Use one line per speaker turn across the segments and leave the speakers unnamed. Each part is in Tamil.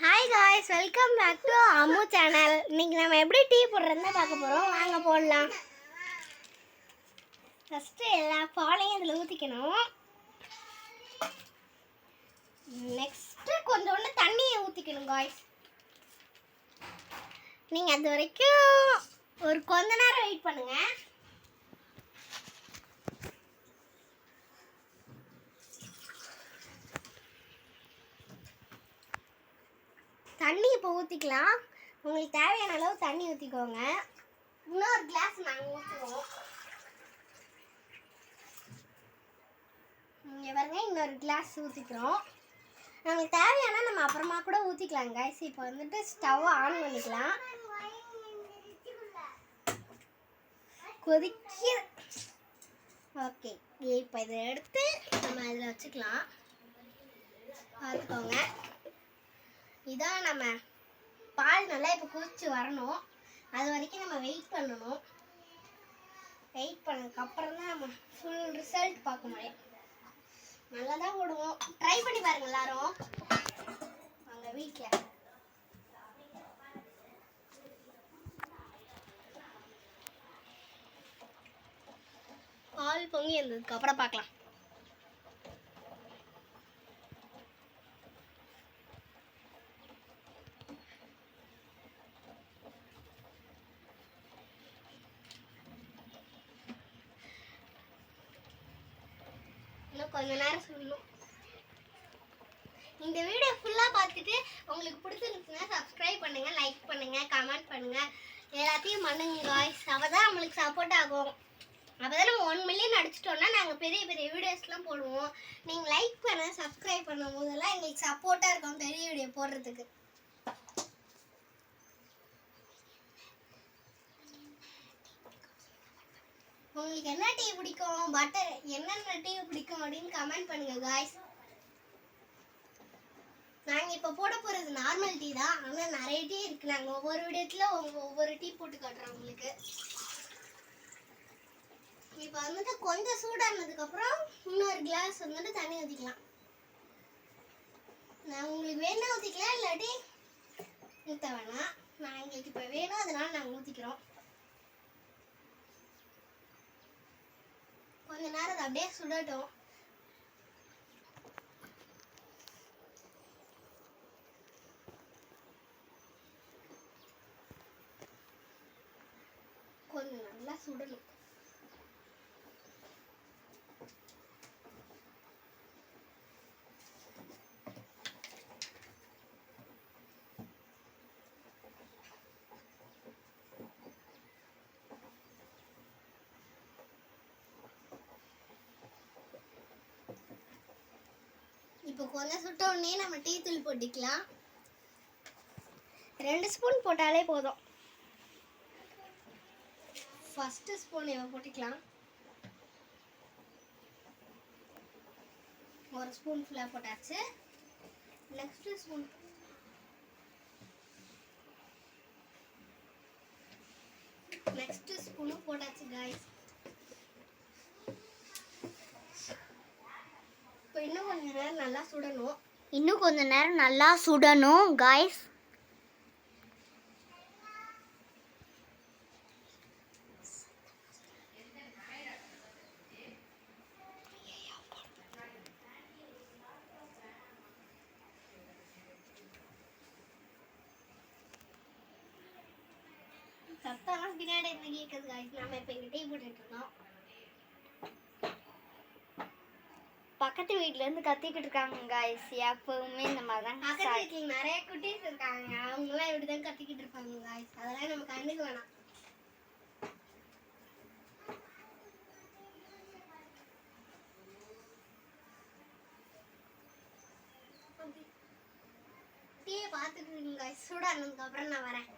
Hi guys, welcome back to Ammu channel. இன்னைக்கு நம்ம எப்படி டீ போடுறதுன்னு பார்க்க போகிறோம். வாங்க போடலாம். ஃபஸ்ட்டு எல்லா பாலையும் இதில் ஊற்றிக்கணும். நெக்ஸ்ட்டு கொஞ்சோண்டு தண்ணியை ஊற்றிக்கணும் காய்ஸ். நீங்கள் அது வரைக்கும் ஒரு கொஞ்ச நேரம் வெயிட் பண்ணுங்கள். தண்ணி இப்போ ஊற்றிக்கலாம். உங்களுக்கு தேவையான அளவு தண்ணி ஊற்றிக்கோங்க. இன்னொரு கிளாஸ் நாங்கள் ஊற்றுவோம். இங்கே பாருங்க, இன்னொரு கிளாஸ் ஊற்றிக்கிறோம். நம்மளுக்கு தேவையான நம்ம அப்புறமா கூட ஊற்றிக்கலாம் கைஸ். இப்போ வந்துட்டு ஸ்டவ் ஆன் பண்ணிக்கலாம். கொதிக்க ஓகே. இப்போ இதை எடுத்து நம்ம இதில் வச்சுக்கலாம். பார்த்துக்கோங்க, இதான் நம்ம பால் நல்லா இப்போ கொதிச்சு வரணும். அது வரைக்கும் நம்ம வெயிட் பண்ணணும். வெயிட் பண்ணதுக்கப்புறம் தான் நம்ம ஃபுல் ரிசல்ட் பார்க்க முடியும். நல்லா தான் போடுவோம். ட்ரை பண்ணி பாருங்க எல்லாரும் அங்கே வீட்டில். பால் பொங்கி வந்ததுக்கப்புறம் பார்க்கலாம். இன்னும் கொஞ்ச நேரம் சொல்லணும். இந்த வீடியோ ஃபுல்லாக பார்த்துட்டு உங்களுக்கு பிடிச்சிருந்துச்சுன்னா சப்ஸ்கிரைப் பண்ணுங்கள், லைக் பண்ணுங்கள், கமெண்ட் பண்ணுங்கள், எல்லாத்தையும் பண்ணுங்க காய்ஸ். அப்போ தான் நம்மளுக்கு சப்போர்ட் ஆகும். அப்போ தான் நம்ம 1 மில்லியன் அடிச்சிட்டோம்னா நாங்கள் பெரிய பெரிய வீடியோஸ்லாம் போடுவோம். நீங்கள் லைக் பண்ண சப்ஸ்கிரைப் பண்ணும் போதெல்லாம் எங்களுக்கு சப்போர்ட்டாக இருக்கும் பெரிய வீடியோ போடுறதுக்கு. உங்களுக்கு என்ன டீ பிடிக்கும், பட்டர் என்னென்ன டீ பிடிக்கும் அப்படின்னு கமெண்ட் பண்ணுங்க காய்ஸ். நாங்கள் இப்போ போட போகிறது நார்மல் டீ தான். ஆனால் நிறைய டீ இருக்குது. நாங்கள் ஒவ்வொரு வீடியோத்தில் ஒவ்வொரு டீ போட்டு காட்டுறோம் உங்களுக்கு. இப்போ வந்துட்டு கொஞ்சம் சூடானதுக்கப்புறம் இன்னொரு கிளாஸ் வந்துட்டு தண்ணி ஊற்றிக்கலாம். நான் உங்களுக்கு வேணா ஊற்றிக்கலாம், இல்லாட்டி ஊற்ற வேணாம். நான் எங்களுக்கு இப்போ வேணும், அதனால நாங்கள் ஊற்றிக்கிறோம். கொஞ்ச நேரம் அது அப்படியே சுடட்டும். கொஞ்சம் நல்லா சுடணும். இப்போ கொஞ்சம் சுட்ட உடனே நம்ம டீ தூள் போட்டுக்கலாம். 2 ஸ்பூன் போட்டாலே போதும். ஃபஸ்ட்டு ஸ்பூன் இவன் போட்டுக்கலாம். 1 ஸ்பூன் ஃபுல்லாக போட்டாச்சு. நெக்ஸ்ட்டு ஸ்பூன் ஸ்பூனும் போட்டாச்சு காய்ஸ். இப்போ இன்னும் கொஞ்சம் நேரம் நல்லா சுடணும். காய்ஸ். சத்தம்லாம் பின்னாடி இருந்து கேட்குது காய்ஸ். நம்ம இப்போ இங்கே டீ போட்டுட்டு இருக்கோம். பக்கத்து வீட்ல இருந்து கத்திக்கிட்டு இருக்காங்க காய்ஸ். எப்பவுமே இந்த மாதிரி தான். பக்கத்து வீட்டில் நிறைய குட்டீஸ் இருக்காங்க. அவங்களாம் இப்படி தான் கத்திக்கிட்டு இருப்பாங்க காய்ஸ். அதெல்லாம் நம்ம கண்டுக்க வேணாம். டீயை பார்த்துட்டு இருக்கீங்க காய்ஸ். சூடானதுக்கு அப்புறம் நான் வரேன்.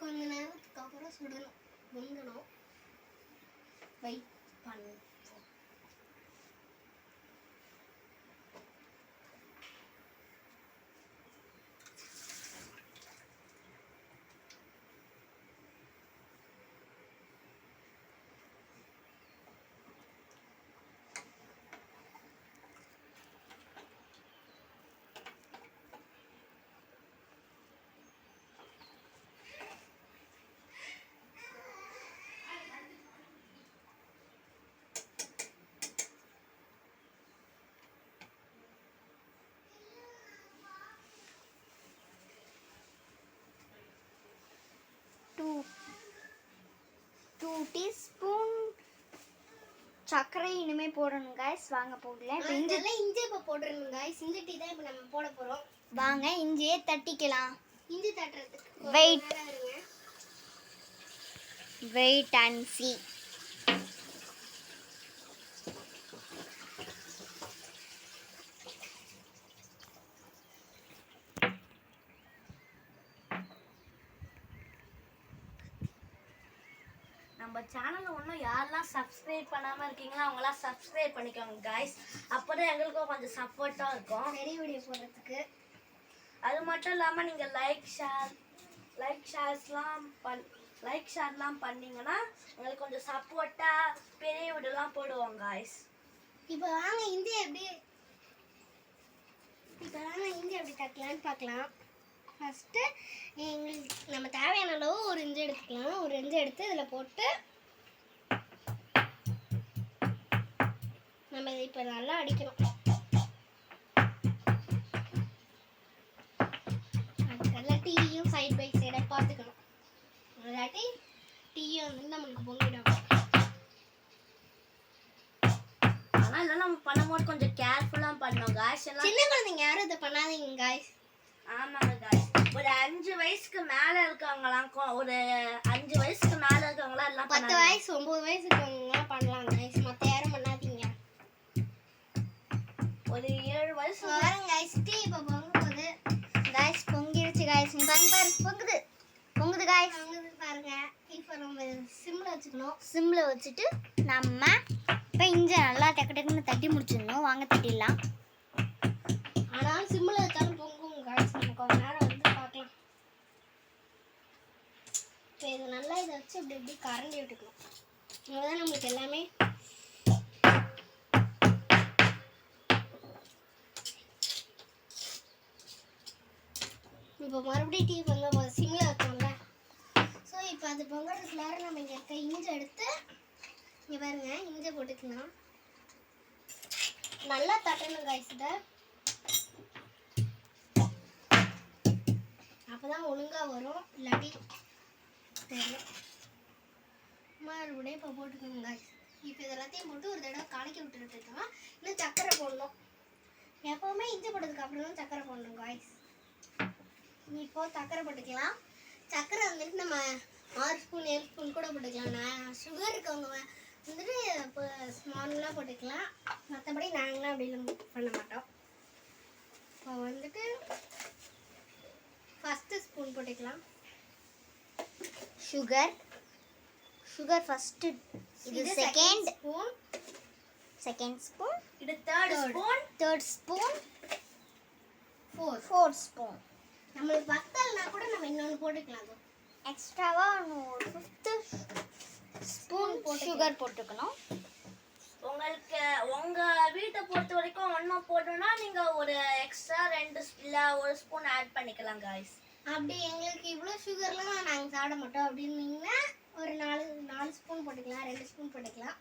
கொஞ்ச நேரத்துக்கு அப்புறம் சுடணும், பொங்கணும். வெயிட் பண்ணு.
2 டீஸ்பூன் சர்க்கரை இனிமே போடணும் गाइस. வாங்க போடலாம்.
இஞ்சி இப்ப போடுறோம் गाइस. இஞ்சி டீ தான் இப்ப நம்ம போட போறோம்.
வாங்க இஞ்சியை தட்டிக்கலாம்.
இஞ்சி தட்டறதுக்கு
வெயிட் அண்ட் see.
நம்ம சேனலை ஒன்றும் யாரெல்லாம் சப்ஸ்கிரைப் பண்ணாமல் இருக்கீங்களோ அவங்களாம் சப்ஸ்கிரைப் பண்ணிக்கோங்க गाइस. அப்போ தான் எங்களுக்கும் கொஞ்சம் சப்போர்ட்டாக இருக்கும்
பெரிய வீடியோ போடுறதுக்கு.
அது மட்டும் இல்லாமல் நீங்கள் லைக் ஷேர்லாம் பண்ணீங்கன்னா எங்களுக்கு கொஞ்சம் சப்போர்ட்டாக பெரிய வீடியோலாம் போடுவோம் गाइस.
இப்போ வாங்க இஞ்சி எப்படி தட்டலான்னு பார்க்கலாம். ஃபஸ்ட்டு நம்ம தேவையான அளவு ஒரு இஞ்சி எடுத்துக்கலாம். ஒரு இஞ்சி எடுத்து இதில் போட்டு நம்ம இதை இப்போ நல்லா அடிக்கணும். அதுக்கெல்லாம் டீயும் சைட் பை சைடாக பார்த்துக்கணும். இல்லாட்டி டீயும் வந்து நம்மளுக்கு பொங்கிடும்.
ஆனால் இதெல்லாம் நம்ம பண்ணும்போது கொஞ்சம் கேர்ஃபுல்லாக பண்ணோம் गाइस.
சின்ன குழந்தைங்க யாரும் இதை பண்ணாதீங்க गाइस.
ஆமாங்க गाइस. ஒரு 5 வயசுக்கு மேலே இருக்கவங்களாம் ஒரு 5 வயசுக்கு மேலே இருக்கவங்களாம் எல்லாம்
10 வயசு 9 வயசு இருக்கவங்கலாம் பண்ணலாம் गाइस. மற்ற யாரும் பண்ணாதீங்க.
ஒரு 7 வயசு
வரும் गाइस. டீ இப்போ பொங்குது
गाइस. பொங்கிருச்சு गाइस. பாருங்க பொங்குது गाइस.
பொங்குது பாருங்க. இப்போ நம்ம சிம்ல வச்சுக்கணும்.
சிம்ல வச்சுட்டு நம்ம இப்போ இஞ்சி நல்லா டக்குன்னு தட்டி முடிச்சிடணும். வாங்க தட்டிடலாம்.
ஆனால் சிம்ல வச்சாலும் பொங்கும் गाइस. நம்ம கொஞ்ச நேரம் வந்து பார்க்கலாம். இப்போ இது நல்லா இதை வச்சு இப்படி கரண்டி விட்டுக்கணும். அதுதான் நம்மளுக்கு எல்லாமே இப்போ மறுபடியும் டீ பொங்க போது சிம்ல வச்சோம்ல. ஸோ இப்போ அது பொங்கறதுக்குள்ளார நம்ம இங்கே இருக்க இஞ்சி எடுத்து இங்கே பாருங்க இஞ்சி போட்டுக்கலாம். நல்லா தட்டணும் गाइस. இதை அப்போதான் ஒழுங்கா வரும். இல்லாட்டி தெரியல. மறுபடியும் இப்போ போட்டுக்கணும் गाइस. இப்போ இதெல்லாத்தையும் போட்டு ஒரு தடவை கலக்கி விட்டுருக்கோம். இன்னும் சக்கரை போடணும். எப்போவுமே இஞ்சி போட்டதுக்கு அப்புறம் தான் சக்கரை போடணும் गाइस. இப்போ சக்கரை போட்டுக்கலாம். சக்கரை வந்துட்டு நம்ம 6 ஸ்பூன் 7 ஸ்பூன் கூட போட்டுக்கலாம். நான் சுகர் இருக்கவங்க வந்துட்டு இப்போ ஸ்மாலாக போட்டுக்கலாம். மற்றபடி நாங்களாம் அப்படிலாம் பண்ண மாட்டோம். இப்போ வந்துட்டு ஃபஸ்ட்டு ஸ்பூன் போட்டுக்கலாம்.
Sugar first. இது செகண்ட் ஸ்பூன்.
இது தேர்ட் ஸ்பூன்.
Fourth spoon.
நம்மளுக்கு பத்தல்னா கூட நம்ம இன்னொன்று போட்டுக்கலாம்.
எக்ஸ்ட்ராவா ஒரு 5th ஸ்பூன் சுகர் போட்டுக்கணும்.
உங்களுக்கு உங்க வீட்டை பொறுத்த வரைக்கும் ஒன்றும் போட்டோம்னா நீங்க ஒரு எக்ஸ்ட்ரா 2 இல்லை 1 ஸ்பூன் ஆட் பண்ணிக்கலாம் गाइस.
அப்படி எங்களுக்கு இவ்வளோ சுகர்லாம் நாங்கள் சாப்பிட மாட்டோம் அப்படின்னீங்கன்னா ஒரு 4 ஸ்பூன் போட்டுக்கலாம். 2 ஸ்பூன் போட்டுக்கலாம்.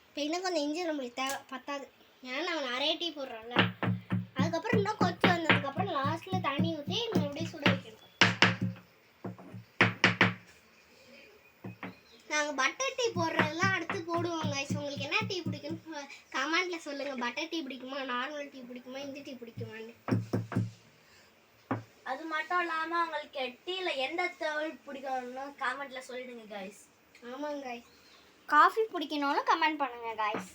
இப்போ இன்னும் கொஞ்சம் இஞ்சி நம்மளுக்கு பத்தாது. ஏன்னா நம்ம நிறைய டீ போடுறோம்ல. அதுக்கப்புறம் இன்னும் கொச்சு வந்ததுக்கப்புறம் லாஸ்ட்டில் தண்ணி ஊற்றி மறுபடியும் சுட வைக்கணும். நாங்கள் பட்டர் டீ போடுறதெல்லாம் அடுத்து போடுவோம் गाइस. உங்களுக்கு என்ன டீ பிடிக்குன்னு கமெண்ட்ல சொல்லுங்கள். பட்டர் டீ பிடிக்குமா, நார்மல் டீ பிடிக்குமா, இஞ்சி டீ பிடிக்குமான்னு.
அது மட்டும் இல்லாமல் உங்களுக்கு டீல எந்த தவிர பிடிக்கும்னு கமெண்ட்ல சொல்லிடுங்க गाइस.
ஆமாங்க गाइस.
காஃபி பிடிக்கணும்னு கமெண்ட் பண்ணுங்க गाइस.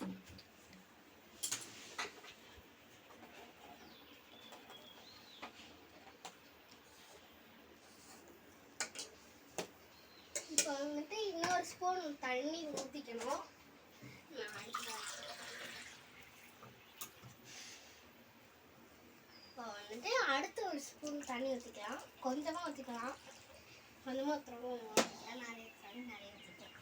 இப்போ வந்துட்டு இன்னொரு ஸ்பூன் தண்ணி ஊற்றிக்கணும். இப்போ வந்துட்டு அடுத்து ஒரு ஸ்பூன் தண்ணி ஊற்றிக்கலாம். கொஞ்சமாக ஊற்றிக்கலாம். கொஞ்சமாக ஊற்றுறவும் நிறைய தண்ணி நிறைய ஊற்றிக்கலாம்.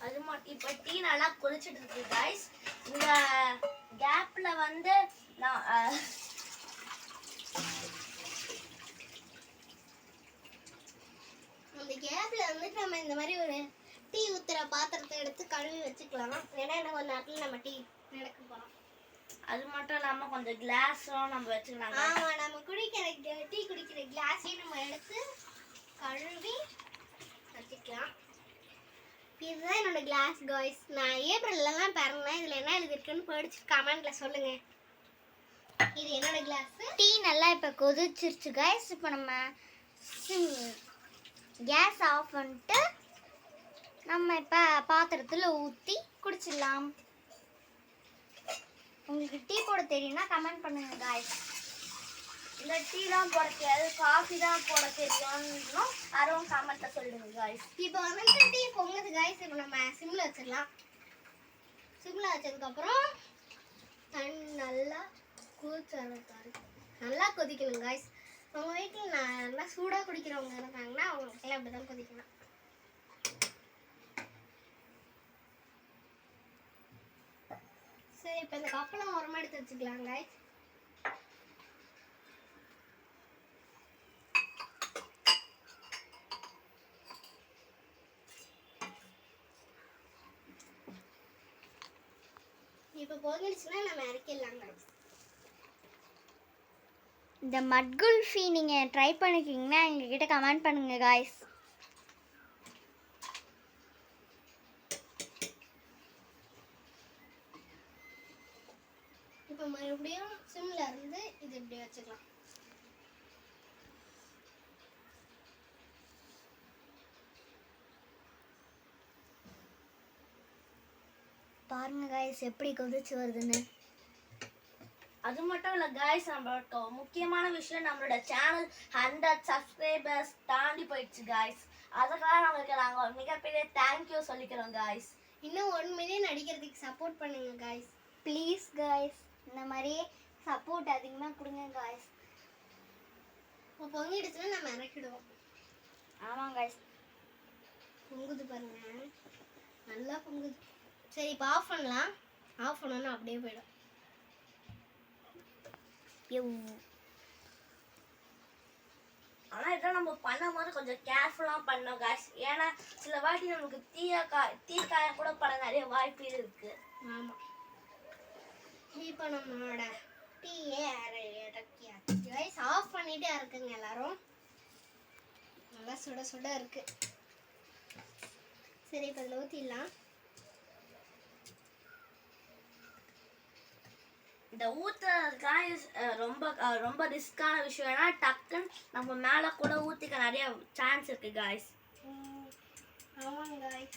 அது மட்டும் இப்போ டீ நல்லா கொதிச்சிட்டு இருக்கு கைஸ். இந்த கேப்ல வந்து நான்
அந்த கேப்ல வந்துட்டு நம்ம இந்த மாதிரி ஒரு டீ ஊத்துற பாத்திரத்தை எடுத்து கழுவி வச்சுக்கலாம். ஏன்னா இன்னும் கொஞ்ச நேரத்துல நம்ம டீ நடக்க போறோம்.
அது மட்டும் இல்லாம கொஞ்சம் கிளாஸும் நம்ம வச்சுக்கலாம் guys.
ஆமா, நம்ம குடிக்கிற டீ குடிக்கிற கிளாஸையும் நம்ம எடுத்து கழுவி வச்சுக்கலாம். இதுதான் என்னோட கிளாஸ் காய்ஸ். நான் ஏப்ரல்லாம் பிறந்தேன். இதுல என்ன எழுதிருக்குன்னு படிச்சு கமெண்ட்ல சொல்லுங்க. இது என்னோட கிளாஸ்.
டீ நல்லா இப்போ கொதிச்சிருச்சு கைஸ். இப்போ நம்ம கேஸ் ஆஃப் பண்ணிட்டு நம்ம இப்போ பாத்திரத்தில் ஊற்றி குடிச்சிடலாம். உங்களுக்கு டீ போட தெரியும்னா கமெண்ட் பண்ணுங்க காய்ஸ்.
இந்த டீ தான் போட தெரியாது, காஃபி தான் போட தெரியும்னு யாரும் கமெண்ட்ல சொல்லுங்க guys.
இப்போ வந்துட்டு டீ பொங்குது காய்ஸ். இப்போ நம்ம சிம்ல வச்சிடலாம். சிம்ல வச்சதுக்கப்புறம் தண்ணி நல்லா கூச்சரத்தாரு நல்லா கொதிக்கணும் காய்ஸ். உங்கள் வீட்டில் நல்லா சூடாக குடிக்கிறவங்க இருக்காங்கன்னா அவங்களுக்கெல்லாம் அப்படி தான் கொதிக்கணும். சரி, இப்போ இந்த கப்பெல்லாம் உரமா எடுத்து வச்சுக்கலாம் காய்ஸ். இப்போ பொங்கிடுச்சுன்னா நம்ம இறக்கிடலாம் guys.
இந்த மட் குல்ஃபி நீங்கள் ட்ரை பண்ணிக்கிங்கன்னா எங்ககிட்ட கமெண்ட் பண்ணுங்க காய்ஸ்.
இப்போ மறுபடியும் சிம்ல இருந்து இது இப்படி வச்சுக்கலாம்.
பாருங்க காய்ஸ் எப்படி கொதிச்சு வருதுன்னு.
அது மட்டும் இல்ல guys, நம்மளோட முக்கியமான விஷயம் நம்மளோட சேனல் 100 சப்ஸ்கிரைபர்ஸ் தாண்டி போயிடுச்சு guys. அதுக்காக நாங்க மிகப்பெரிய தேங்க்யூ சொல்லிக்கிறோம் guys.
இன்னும் 1 மில்லியன் அடிக்கிறதுக்கு சப்போர்ட் பண்ணுங்க guys.
ப்ளீஸ் காய்ஸ், இந்த மாதிரி சப்போர்ட் அதிகமாக கொடுங்க காய்ஸ்.
இப்போ பொங்கிடுச்சுன்னா நம்ம இறக்கிடுவோம்.
ஆமாம் காய்ஸ்.
பொங்குது பாருங்க, நல்லா பொங்குது. சரி, இப்போ ஆஃப் பண்ணலாம். ஆஃப் பண்ணோன்னா அப்படியே போயிடும்.
ஆனா இதெல்லாம் நம்ம பண்ணும்போது கொஞ்சம் கேர்ஃபுல்லா பண்ணோம் guys. ஏன்னா சில வாட்டி நமக்கு தீக்காயம் கூட பட நிறைய வாய்ப்பு இருக்கு.
ஆமாம். இப்போ நம்மளோட டீயே இறக்கியாச்சு guys. ஆஃப் பண்ணிட்டு இறக்குங்க எல்லாரும். நல்லா சுட சுட இருக்கு. சரி, இப்போ இதில் ஊற்றிடலாம்.
இந்த ஊத்துறது guys ரொம்ப ரிஸ்கான விஷயம். ஏன்னா டக்குன்னு நம்ம மேல கூட ஊத்திக்க நிறைய சான்ஸ் இருக்கு guys.
ஆமாங்க guys.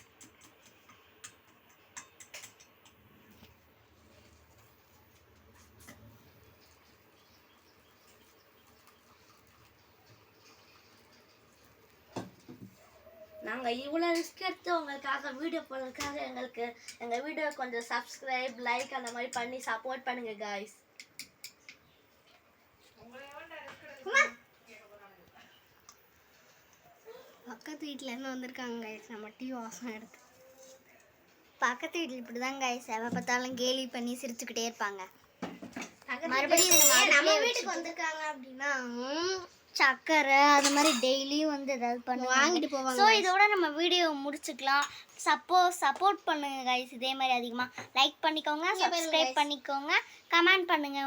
நாங்க இவ்வளவு ரிஸ்க் எடுத்து உங்களுக்காக வீடியோ போடுறதுக்காக எங்க வீடியோ கொஞ்சம் சப்ஸ்கிரைப் லைக் அந்த மாதிரி பண்ணி சப்போர்ட் பண்ணுங்க guys.
பக்கத்து வீட்டிலேருந்து வந்திருக்காங்க guys. நம்ம டீ வாசம் எடுத்து.
பக்கத்து வீட்டில் இப்படி தான் காய்ஸ், எவை பார்த்தாலும் கேலி பண்ணி சிரிச்சுக்கிட்டே இருப்பாங்க.
மறுபடியும்
மறுபடியும்
நம்ம வீட்டுக்கு வந்திருக்காங்க அப்படின்னா
சக்கரை அது மாதிரி டெய்லியும் வந்து ஏதாவது பண்ணுவாங்க,
வாங்கிட்டு போவாங்க.
ஸோ இதோட நம்ம வீடியோ முடிச்சுக்கலாம். சப்போர்ட் பண்ணுங்க கைஸ். இதே மாதிரி அதிகமாக லைக் பண்ணிக்கோங்க, சப்ஸ்கிரைப் பண்ணிக்கோங்க, கமெண்ட் பண்ணுங்க.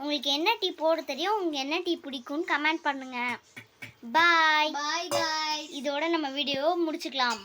உங்களுக்கு என்ன டீ போட தெரியும், உங்களுக்கு என்ன டீ பிடிக்கும்னு கமெண்ட் பண்ணுங்க. பாய்
பாய் guys.
இதோட நம்ம வீடியோ முடிச்சுக்கலாம்.